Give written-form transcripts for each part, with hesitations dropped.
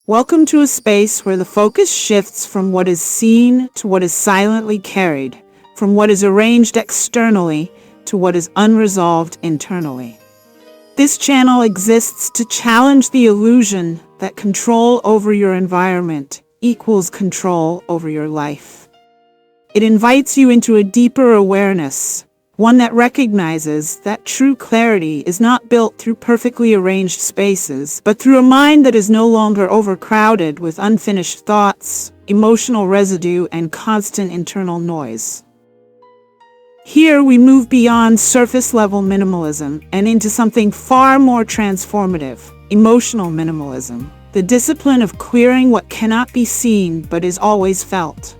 Welcome to a space where the focus shifts from what is seen to what is silently carried, from what is arranged externally to what is unresolved internally. This channel exists to challenge the illusion that control over your environment equals control over your life. It invites you into a deeper awareness, one that recognizes that true clarity is not built through perfectly arranged spaces, but through a mind that is no longer overcrowded with unfinished thoughts, emotional residue, and constant internal noise. Here we move beyond surface-level minimalism and into something far more transformative, emotional minimalism, the discipline of clearing what cannot be seen but is always felt.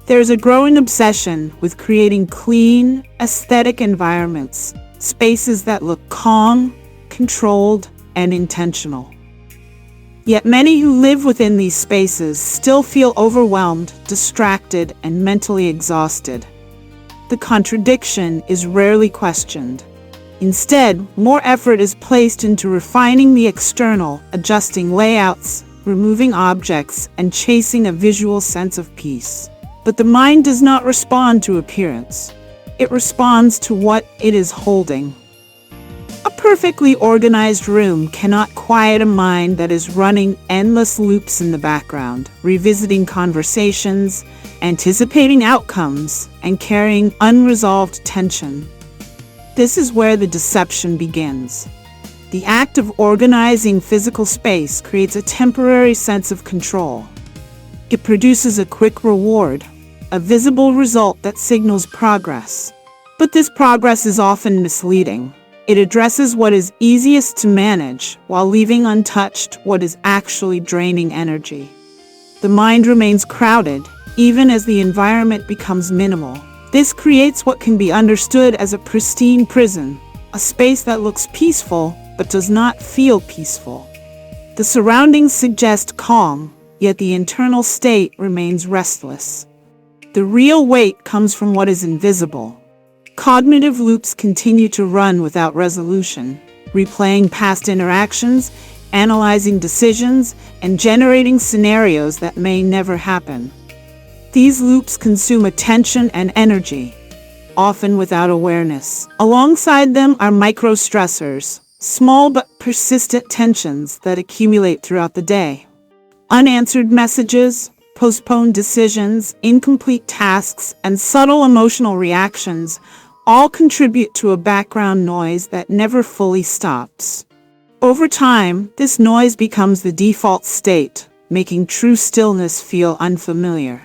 There's a growing obsession with creating clean, aesthetic environments, spaces that look calm, controlled, and intentional. Yet many who live within these spaces still feel overwhelmed, distracted, and mentally exhausted. The contradiction is rarely questioned. Instead, more effort is placed into refining the external, adjusting layouts, removing objects, and chasing a visual sense of peace. But the mind does not respond to appearance. It responds to what it is holding. A perfectly organized room cannot quiet a mind that is running endless loops in the background, revisiting conversations, anticipating outcomes, and carrying unresolved tension. This is where the deception begins. The act of organizing physical space creates a temporary sense of control. It produces a quick reward, a visible result that signals progress. But this progress is often misleading. It addresses what is easiest to manage while leaving untouched what is actually draining energy. The mind remains crowded, even as the environment becomes minimal. This creates what can be understood as a pristine prison, a space that looks peaceful but does not feel peaceful. The surroundings suggest calm, yet the internal state remains restless. The real weight comes from what is invisible. Cognitive loops continue to run without resolution, replaying past interactions, analyzing decisions, and generating scenarios that may never happen. These loops consume attention and energy, often without awareness. Alongside them are micro-stressors, small but persistent tensions that accumulate throughout the day. Unanswered messages, postponed decisions, incomplete tasks, and subtle emotional reactions all contribute to a background noise that never fully stops. Over time, this noise becomes the default state, making true stillness feel unfamiliar.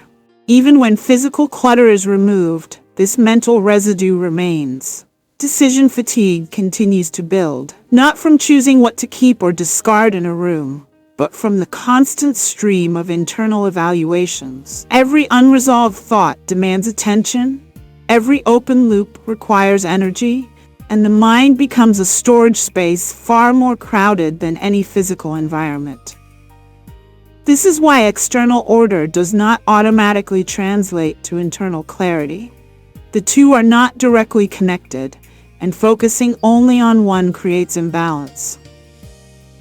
Even when physical clutter is removed, this mental residue remains. Decision fatigue continues to build, not from choosing what to keep or discard in a room, but from the constant stream of internal evaluations. Every unresolved thought demands attention, every open loop requires energy, and the mind becomes a storage space far more crowded than any physical environment. This is why external order does not automatically translate to internal clarity. The two are not directly connected, and focusing only on one creates imbalance.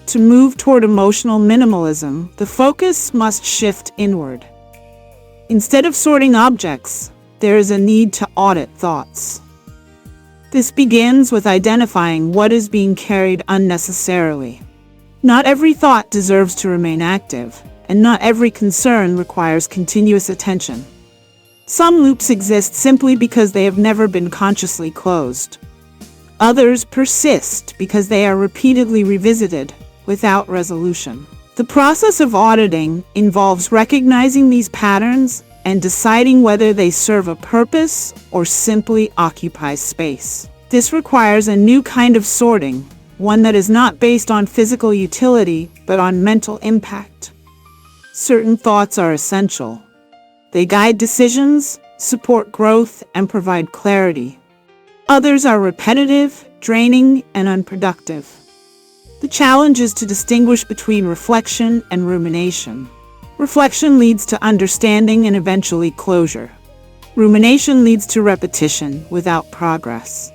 To move toward emotional minimalism, the focus must shift inward. Instead of sorting objects, there is a need to audit thoughts. This begins with identifying what is being carried unnecessarily. Not every thought deserves to remain active, and not every concern requires continuous attention. Some loops exist simply because they have never been consciously closed. Others persist because they are repeatedly revisited without resolution. The process of auditing involves recognizing these patterns and deciding whether they serve a purpose or simply occupy space. This requires a new kind of sorting, one that is not based on physical utility but on mental impact. Certain thoughts are essential. They guide decisions, support growth, and provide clarity. Others are repetitive, draining, and unproductive. The challenge is to distinguish between reflection and rumination. Reflection leads to understanding and eventually closure. Rumination leads to repetition without progress.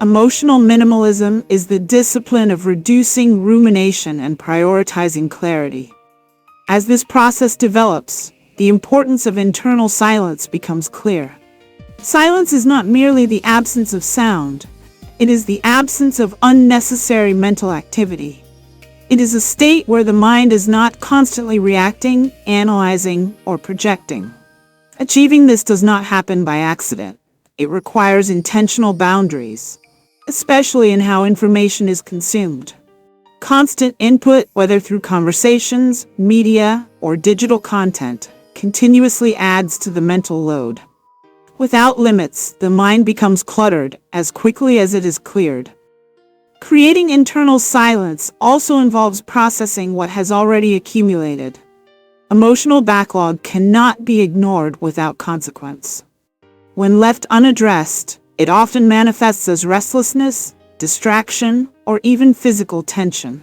Emotional minimalism is the discipline of reducing rumination and prioritizing clarity. As this process develops, the importance of internal silence becomes clear. Silence is not merely the absence of sound, it is the absence of unnecessary mental activity. It is a state where the mind is not constantly reacting, analyzing, or projecting. Achieving this does not happen by accident. It requires intentional boundaries, especially in how information is consumed. Constant input, whether through conversations, media, or digital content, continuously adds to the mental load. Without limits, the mind becomes cluttered as quickly as it is cleared. Creating internal silence also involves processing what has already accumulated. Emotional backlog cannot be ignored without consequence. When left unaddressed, it often manifests as restlessness, distraction, or even physical tension.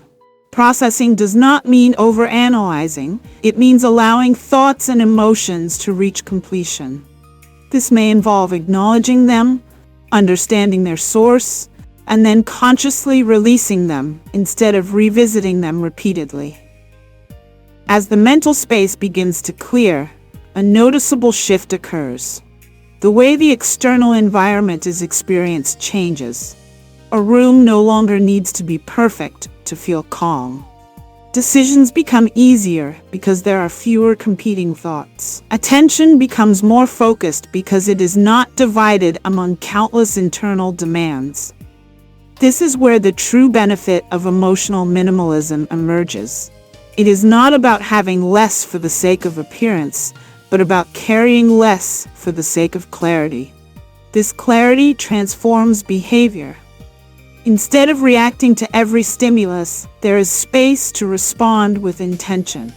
Processing does not mean overanalyzing, it means allowing thoughts and emotions to reach completion. This may involve acknowledging them, understanding their source, and then consciously releasing them instead of revisiting them repeatedly. As the mental space begins to clear, a noticeable shift occurs. The way the external environment is experienced changes. A room no longer needs to be perfect to feel calm. Decisions become easier because there are fewer competing thoughts. Attention becomes more focused because it is not divided among countless internal demands. This is where the true benefit of emotional minimalism emerges. It is not about having less for the sake of appearance, but about carrying less for the sake of clarity. This clarity transforms behavior. Instead of reacting to every stimulus, there is space to respond with intention.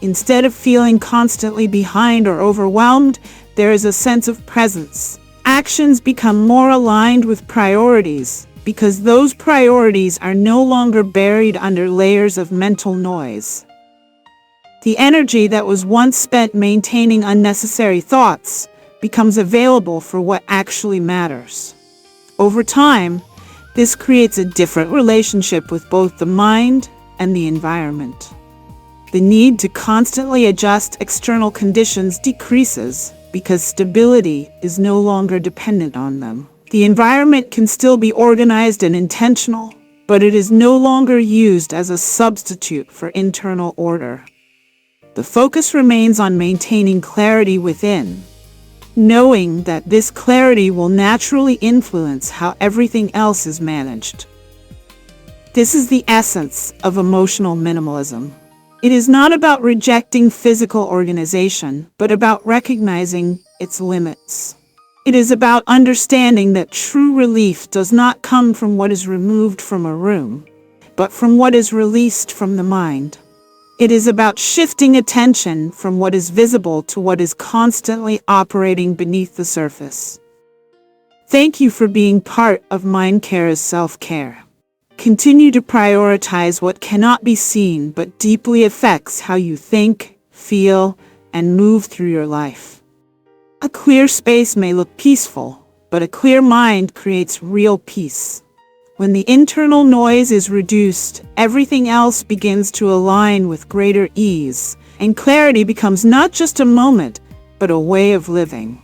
Instead of feeling constantly behind or overwhelmed, there is a sense of presence. Actions become more aligned with priorities because those priorities are no longer buried under layers of mental noise. The energy that was once spent maintaining unnecessary thoughts becomes available for what actually matters. Over time, this creates a different relationship with both the mind and the environment. The need to constantly adjust external conditions decreases because stability is no longer dependent on them. The environment can still be organized and intentional, but it is no longer used as a substitute for internal order. The focus remains on maintaining clarity within, knowing that this clarity will naturally influence how everything else is managed. This is the essence of emotional minimalism. It is not about rejecting physical organization, but about recognizing its limits. It is about understanding that true relief does not come from what is removed from a room, but from what is released from the mind. It is about shifting attention from what is visible to what is constantly operating beneath the surface. Thank you for being part of MindCare's self-care. Continue to prioritize what cannot be seen but deeply affects how you think, feel, and move through your life. A clear space may look peaceful, but a clear mind creates real peace. When the internal noise is reduced, everything else begins to align with greater ease, and clarity becomes not just a moment, but a way of living.